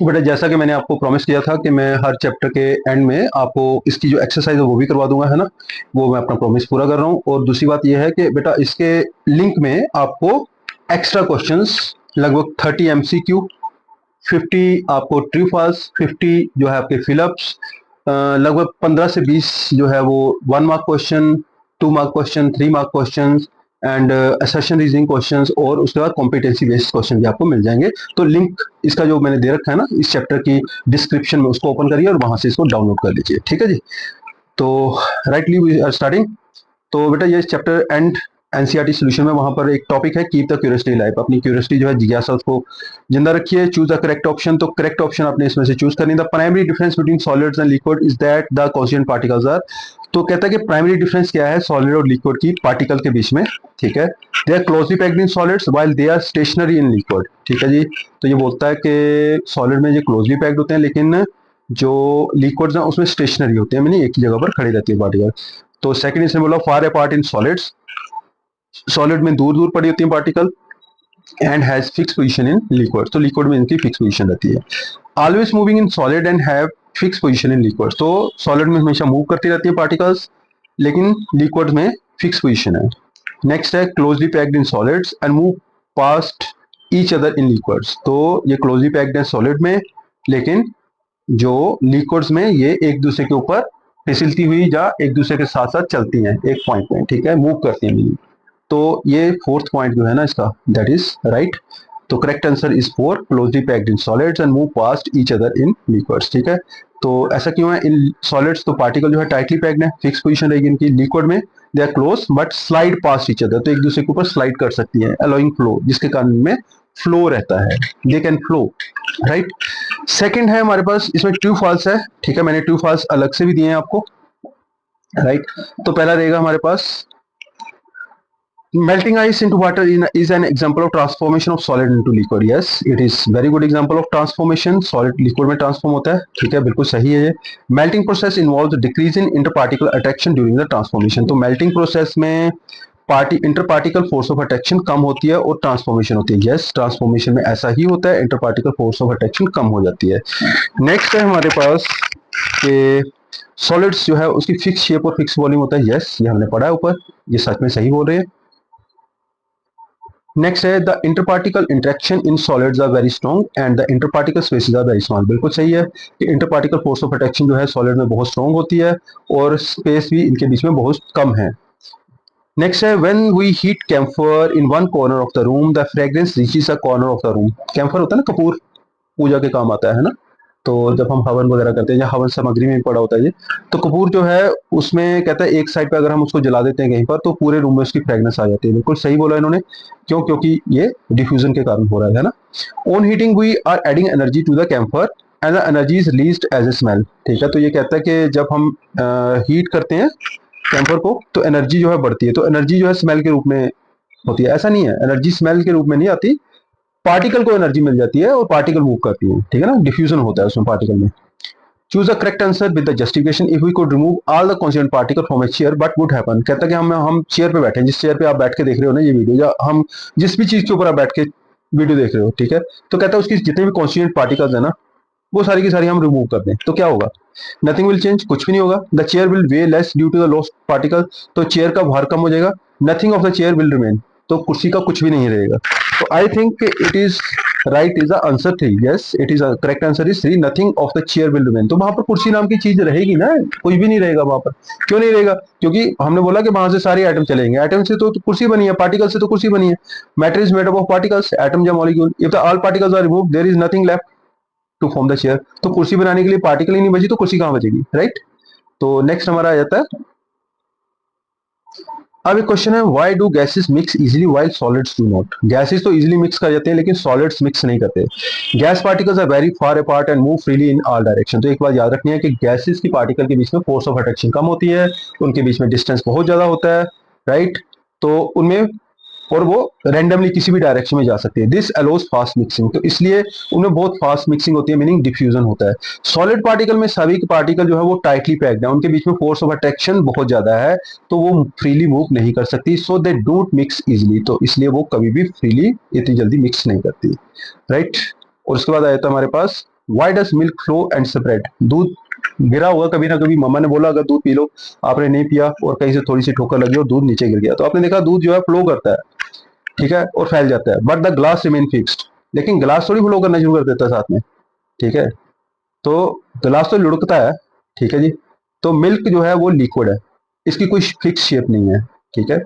बेटा जैसा कि मैंने आपको प्रॉमिस किया था कि मैं हर चैप्टर के एंड में आपको इसकी जो एक्सरसाइज है वो भी करवा दूंगा, है ना। वो मैं अपना प्रॉमिस पूरा कर रहा हूँ। और दूसरी बात ये है कि बेटा इसके लिंक में आपको एक्स्ट्रा क्वेश्चंस लगभग 30 एमसीक्यू, 50 आपको ट्रू फॉल्स, 50 जो है आपके फिलअप्स, लगभग 15 से 20 जो है वो 1 mark question, 2 mark question, 3 mark question and assertion reasoning questions, और उसके बाद कॉम्पिटेंसी बेस्ड क्वेश्चन भी आपको मिल जाएंगे। तो लिंक इसका जो मैंने दे रखा है ना इस चैप्टर की डिस्क्रिप्शन में, उसको ओपन करिए और वहां से इसको डाउनलोड कर लीजिए, ठीक है जी। तो राइटली वी आर स्टार्टिंग। तो बेटा ये चैप्टर एंड एनसीईआरटी सॉल्यूशन में वहां पर एक टॉपिक है कीप द क्यूरियोसिटी लाइफ। अपनी क्यूरियोसिटी जो है, जिज्ञासा, उसको जिंदा रखिए। Choose the correct option. तो करेक्ट ऑप्शन आपने इसमें से चूज करनी। The primary difference between solids and liquid is that the constituent particles are. तो कहता है कि प्राइमरी डिफरेंस क्या है सॉलिड और लिक्विड की पार्टिकल के बीच में, ठीक है। They are closely packed in solids while they are stationary in liquid, ठीक है जी। तो ये बोलता है कि सॉलिड में ये क्लोजली पैक्ड होते हैं, लेकिन जो लिक्विड्स हैं उसमें स्टेशनरी होते हैं, यानी एक ही जगह पर खड़ी रहती है पार्टिकल। तो सेकंड इसने बोला far apart in solids. Solid में दूर दूर पड़ी होती है particle. And has fix position in liquid. तो लिक्विड में इनकी फिक्स पोजीशन रहती है। Always moving in solid and have fix position in liquid. तो सॉलिड में हमेशा मूव करती रहती है पार्टिकल्स, लेकिन लिक्विड में फिक्स पोजीशन है। नेक्स्ट है closely packed in solids and move past each other in liquids. तो ये क्लोजली पैक्ड है सॉलिड में, लेकिन जो लिक्विड्स में ये एक दूसरे के ऊपर फिसलती हुई या एक दूसरे के साथ साथ चलती हैं एक पॉइंट में, ठीक है, मूव करती हैं। तो ये फोर्थ पॉइंट जो है ना इसका, दैट इज राइट। तो correct answer is 4, closely packed in solids and move past each other in liquids, ठीक है। तो ऐसा क्यों है इन सॉलिड्स? तो पार्टिकल जो है टाइटली पैक्ड है, फिक्स पोजीशन रहेगी इनकी। लिक्विड में they are close but slide past each other, तो एक दूसरे के ऊपर स्लाइड कर सकती है, अलोइंग फ्लो, जिसके कारण में फ्लो रहता है, they can flow, right. Second है हमारे पास, इसमें ट्रू फॉल्स है, ठीक है। मैंने ट्रू फॉल्स अलग से भी दिए हैं आपको, राइट। तो पहला रहेगा हमारे पास melting ice into water is an example of transformation of solid into liquid. Yes, it is very good example of transformation. Solid liquid में transform होता है, ठीक है, बिल्कुल सही है ये। melting process involves decrease in interparticle attraction during the transformation. तो melting process में इंटरपार्टिकल फोर्स ऑफ अट्रैक्शन कम होती है और ट्रांसफॉर्मेशन होती है। यस, ट्रांसफॉर्मेशन में ऐसा ही होता है, इंटरपार्टिकल फोर्स ऑफ अट्रैक्शन कम हो जाती है। नेक्स्ट है हमारे पास कि सॉलिड्स जो है उसकी फिक्स शेप और फिक्स वॉल्यूम होता है। यस, ये हमने पढ़ा है ऊपर, ये सच में सही बोल रहे हैं। नेक्स्ट है the interparticle interaction in solids are very strong and the interparticle spaces are very small. बिल्कुल सही है कि इंटरपार्टिकल फोर्स ऑफ अट्रैक्शन जो है सॉलिड में बहुत स्ट्रॉन्ग होती है और स्पेस भी इनके बीच में बहुत कम है। नेक्स्ट है when we heat camphor in one corner of the room the fragrance reaches a corner of the room. Camphor होता है ना, कपूर, पूजा के काम आता है ना। तो जब हम हवन वगैरह करते हैं या हवन सामग्री में पड़ा होता है ये, तो कपूर जो है उसमें कहता है एक साइड पे अगर हम उसको जला देते हैं कहीं पर तो पूरे रूम में उसकी फ्रेगनेंस आ जाती है। बिल्कुल सही बोला इन्होंने। क्यों? क्योंकि ये डिफ्यूजन के कारण हो रहा है ना। On heating we are adding energy to the camphor and the energy is released as a smell, ठीक है। तो ये कहता है कि जब हम हीट करते हैं कैम्फर को तो एनर्जी जो है बढ़ती है। तो एनर्जी जो है स्मेल के रूप में होती है, ऐसा नहीं है, एनर्जी स्मेल के रूप में नहीं आती, पार्टिकल को एनर्जी मिल जाती है और पार्टिकल मूव करती है, ठीक है ना, डिफ्यूजन होता है उसमें पार्टिकल में। Choose the correct answer with the justification. If we could remove all the constituent particle from a chair what would happen. कहता है कि हम चेयर पे बैठे हैं, जिस चेयर पे आप बैठ के देख रहे हो ना ये वीडियो, या हम जिस भी चीज के ऊपर आप बैठ के वीडियो देख रहे हो, ठीक है, तो कहता है उसकी जितने भी कॉन्स्टिट्यूएंट पार्टिकल्स है ना वो सारी की सारी हम रिमूव कर दें तो क्या होगा? नथिंग विल चेंज, कुछ भी नहीं होगा। The chair will weigh less due to the lost particle. तो चेयर का भार कम हो जाएगा। Nothing of the chair will remain. तो कुर्सी का कुछ भी नहीं रहेगा। तो I think it is right is the answer 3। Yes, it is correct answer is 3, nothing of the chair will remain. तो वहां पर कुर्सी नाम की चीज रहेगी ना, कुछ भी नहीं रहेगा वहां पर। क्यों नहीं रहेगा? क्योंकि हमने बोला कि वहां से सारे एटम चलेंगे। एटम से तो कुर्सी बनी है, पार्टिकल से तो कुर्सी बनी है। Matter is made up of particles, atom या molecule. If the all particles are removed there is nothing left to form the chair. तो कुर्सी बनाने के लिए पार्टिकल ही नहीं बची तो कुर्सी कहां बचेगी, राइट। तो नेक्स्ट हमारा आ जाता है, अब एक क्वेश्चन है why do gases mix easily while solids do not. Gases तो इजीली मिक्स कर जाते हैं लेकिन सॉलिड्स मिक्स नहीं करते। Gas particles are very far apart and move freely in all direction. तो एक बात याद रखनी है कि गैसेस की पार्टिकल के बीच में फोर्स ऑफ अट्रैक्शन कम होती है, उनके बीच में डिस्टेंस बहुत ज्यादा होता है, राइट। तो उनमें और वो रैंडमली किसी भी डायरेक्शन में जा सकती है। This allows fast mixing. तो इसलिए उनमें बहुत फास्ट मिक्सिंग होती है, मीनिंग डिफ्यूजन होता है। सॉलिड पार्टिकल में सभी के पार्टिकल जो है वो टाइटली पैक्ड है, उनके बीच में फोर्स ऑफ अट्रैक्शन बहुत ज्यादा है, तो वो फ्रीली मूव नहीं कर सकती। सो दे डोंट मिक्स इजिली। तो इसलिए वो कभी भी फ्रीली इतनी जल्दी मिक्स नहीं करती, राइट। और उसके बाद आया था हमारे पास why does milk flow and spread? दूध गिरा होगा कभी ना कभी, मम्मा ने बोला अगर दूध पी लो, आपने नहीं पिया और कहीं से थोड़ी सी ठोकर लगी और दूध नीचे गिर गया, तो आपने देखा दूध जो है फ्लो करता है, ठीक है, और फैल जाता है, but the glass remain fixed. लेकिन ग्लास थोड़ी फ्लो करना शुरू कर देता है साथ में, ठीक है, तो ग्लास तो लुढ़कता है, ठीक है जी। तो मिल्क जो है वो लिक्विड है, इसकी कोई फिक्स शेप नहीं है, ठीक है,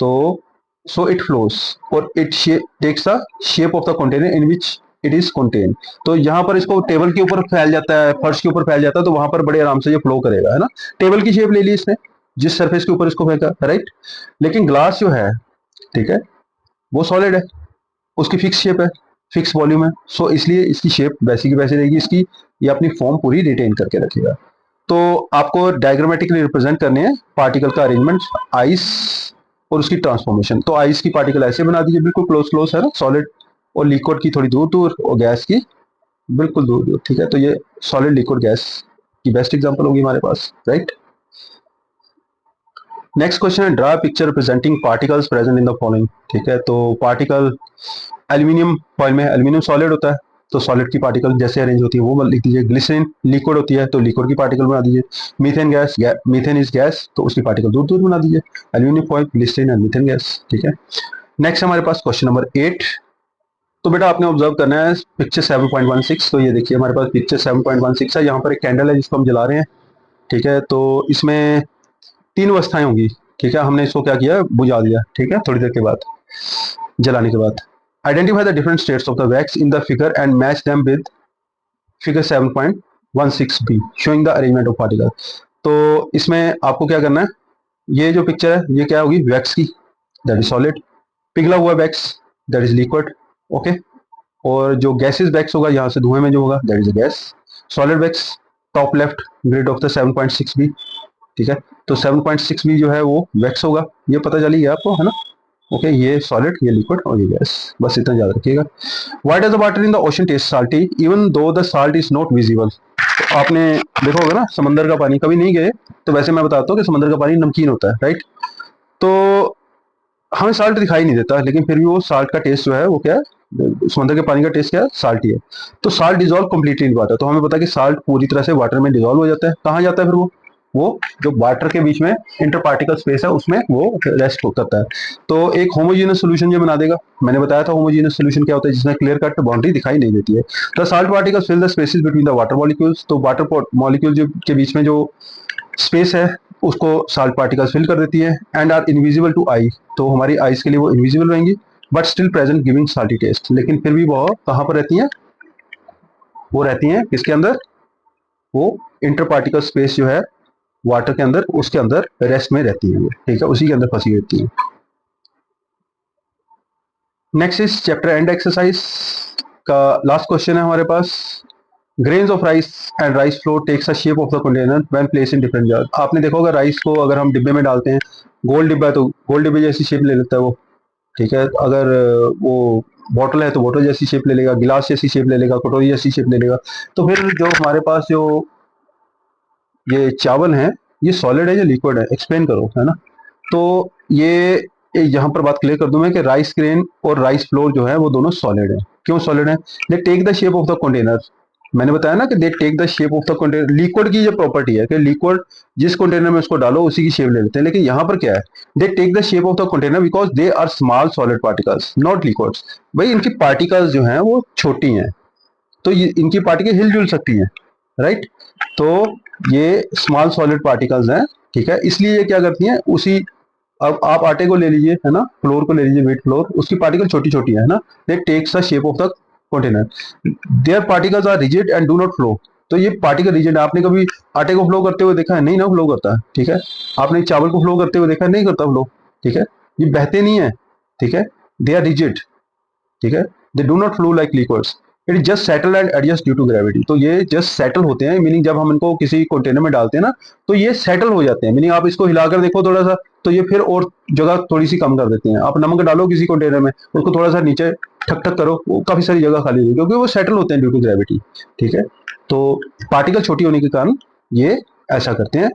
तो सो इट फ्लोज और it takes the shape of the container in which it is contain. तो यहाँ पर इसको टेबल के ऊपर फैल जाता है, फर्श के ऊपर फैल जाता है, तो वहां पर बड़े आराम से ये फ्लो करेगा, है ना। टेबल की शेप ले ली इसने, जिस सरफेस के ऊपर इसको फेंका, राइट। लेकिन ग्लास जो है, ठीक है, वो सॉलिड है, उसकी फिक्स शेप है, फिक्स वॉल्यूम है, सो इसलिए इसकी शेप वैसी की वैसी रहेगी, इसकी ये अपनी फॉर्म पूरी रिटेन करके रखेगा। तो आपको डायग्रामेटिकली रिप्रेजेंट करने हैं पार्टिकल का अरेंजमेंट, आइस और उसकी ट्रांसफॉर्मेशन। तो आइस की पार्टिकल ऐसे बना दीजिए, बिल्कुल क्लोज क्लोज है ना, सॉलिड और लिक्विड की थोड़ी दूर दूर और गैस की बिल्कुल दूर दूर, ठीक है। तो ये सॉलिड लिक्विड गैस की बेस्ट एग्जांपल होगी हमारे पास, राइट। नेक्स्ट क्वेश्चन है draw picture representing particles present in the following, ठीक है। तो पार्टिकल एल्यूमिनियम फॉइल में, एल्यूमिनियम सॉलिड होता है, तो सॉलिड की पार्टिकल जैसे अरेंज होती है वो लिख दीजिए। ग्लिसरीन लिक्विड होती है, तो लिक्विड की पार्टिकल बना दीजिए। Methane gas, methane is gas, तो उसकी पार्टिकल दूर दूर बना दीजिए। Aluminium foil, glycerine and methane gas, ठीक है। नेक्स्ट हमारे पास क्वेश्चन नंबर 8। तो बेटा आपने ऑब्जर्व करना है पिक्चर 7.16। तो ये देखिए हमारे पास पिक्चर 7.16 है, यहाँ पर एक कैंडल है जिसको हम जला रहे हैं, ठीक है। तो इसमें 3 अवस्थाएं होंगी, ठीक है। हमने इसको क्या किया, बुझा दिया, ठीक है, थोड़ी देर के बाद, जलाने के बाद। Identify the different states of the wax in the figure and match them with figure 7.16b showing the arrangement of particle. तो इसमें आपको क्या करना है, ये जो पिक्चर है ये क्या होगी, वैक्स की, दैट इज सॉलिड। पिघला हुआ wax, that is liquid, okay. और जो गैसेस वैक्स होगा, यहाँ से धुएं में जो होगा, that is gas. Solid wax, top left grid of the 7.6b, ठीक है। तो 7.6b जो है वो वैक्स होगा, ये पता चली गया आपको, है ना। ओके, ये सॉलिड, ये लिक्विड और ये गैस, बस इतना याद रखिएगा। Why does the water in the ocean taste salty even though the salt is not visible? तो आपने देखा होगा ना, समंदर का पानी, कभी नहीं गए तो वैसे मैं बताता हूँ कि समंदर का पानी नमकीन होता है, राइट। तो हमें साल्ट दिखाई नहीं देता, लेकिन फिर भी वो साल्ट का टेस्ट जो है वो क्या है, समंदर के पानी का टेस्ट क्या है, साल्ट ही है। तो salt dissolve completely in water, तो हमें पता है कि साल्ट पूरी तरह से वाटर में डिजोल्व हो जाता है। कहाँ जाता है फिर वो जो वाटर के बीच में इंटर पार्टिकल स्पेस है उसमें वो रेस्ट करता है। तो एक होमोजीनियस सोल्यूशन जो बना देगा, मैंने बताया था होमोजीनियस सोल्यूशन क्या होता है, जिसमें क्लियर कट बाउंड्री दिखाई नहीं देती है। The salt particles fill the spaces between the water molecules, तो वाटर मॉलिक्यूल के बीच में जो स्पेस है उसको साल्ट पार्टिकल्स फिल कर देती है। And are invisible to eye, तो हमारी आइज के लिए वो इनविजिबल रहेंगी, but still present giving salty taste. लेकिन फिर भी वो कहाँ पर रहती हैं, वो रहती हैं किसके अंदर, वो इंटर पार्टिकल स्पेस जो है वाटर के अंदर, उसके अंदर रेस्ट में रहती है, ठीक है, उसी के अंदर फंसी रहती है। Next is chapter and exercise का लास्ट क्वेश्चन है हमारे पास। Grains of rice and rice flour takes a shape of the container when place in different jar. आपने देखा होगा राइस को अगर हम डिब्बे में डालते हैं, गोल डिब्बा है तो गोल डिब्बे जैसी शेप ले लेता है वो, ठीक है। अगर वो बॉटल है तो बॉटल जैसी शेप ले लेगा, गिलास जैसी शेप ले लेगा, कटोरी जैसी शेप ले लेगा। तो फिर जो हमारे पास जो ये चावल है, ये सॉलिड है या लिक्विड है, एक्सप्लेन करो, है ना। तो ये यहाँ पर बात क्लियर कर दूं मैं कि राइस ग्रेन और राइस फ्लोर जो है वो दोनों सॉलिड है। क्यों सॉलिड है, they take the shape of the container. मैंने बताया ना कि they take the shape of the container, liquid की ये प्रॉपर्टी है कि लिक्विड जिस कंटेनर में उसको डालो उसी की शेप ले लेते हैं। लेकिन यहाँ पर क्या है, they take the shape of the container because they are small solid particles not liquids. भाई इनकी पार्टिकल्स जो हैं वो छोटी हैं, तो इनकी पार्टिकल हिलजुल सकती हैं, राइट। तो ये स्मॉल सॉलिड पार्टिकल्स हैं, ठीक है, इसलिए ये क्या करती हैं उसी, अब आप आटे को ले लीजिए, है ना, फ्लोर को ले लीजिए, व्हीट फ्लोर, उसकी पार्टिकल छोटी छोटी है ना, they takes the shape of the container. Their particles are rigid and do not flow. तो ये पार्टिकल रिजिड है, आपने कभी आटे को फ्लो करते हुए देखा है, नहीं ना फ्लो करता है, ठीक है। आपने चावल को फ्लो करते हुए देखा है, नहीं करता फ्लो, ठीक है, ये बहते नहीं है, ठीक है, दे आर रिजिड, ठीक है, they do not flow like liquids, it just settle and adjust due to gravity. तो ये जस्ट सेटल होते हैं, मीनिंग जब हम इनको किसी कंटेनर में डालते हैं ना तो ये सेटल हो जाते हैं, मीनिंग आप इसको हिलाकर देखो थोड़ा सा तो ये फिर और जगह थोड़ी सी कम कर देते हैं। आप नमक डालो किसी कंटेनर में, उसको थोड़ा सा नीचे ठक ठक करो, वो काफी सारी जगह खाली होगी क्योंकि वो सेटल होते हैं ड्यू टू ग्रेविटी, ठीक है। तो पार्टिकल छोटी होने के कारण ये ऐसा करते हैं।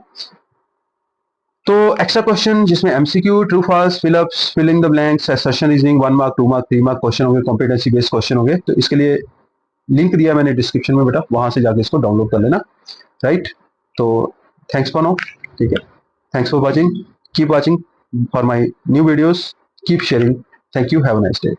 तो एक्स्ट्रा क्वेश्चन जिसमें MCQ, true false, fill ups, filling the blanks, assertion reasoning, 1 mark, 2 mark, 3 mark question होंगे, कॉम्पिटेंसी बेस्ड क्वेश्चन होंगे। तो इसके लिए लिंक दिया मैंने डिस्क्रिप्शन में बेटा, वहां से जाके इसको डाउनलोड कर लेना, राइट। तो थैंक्स फॉर नाउ, ठीक है, thanks for watching, keep watching for my new videos, keep sharing, thank you, have a nice day.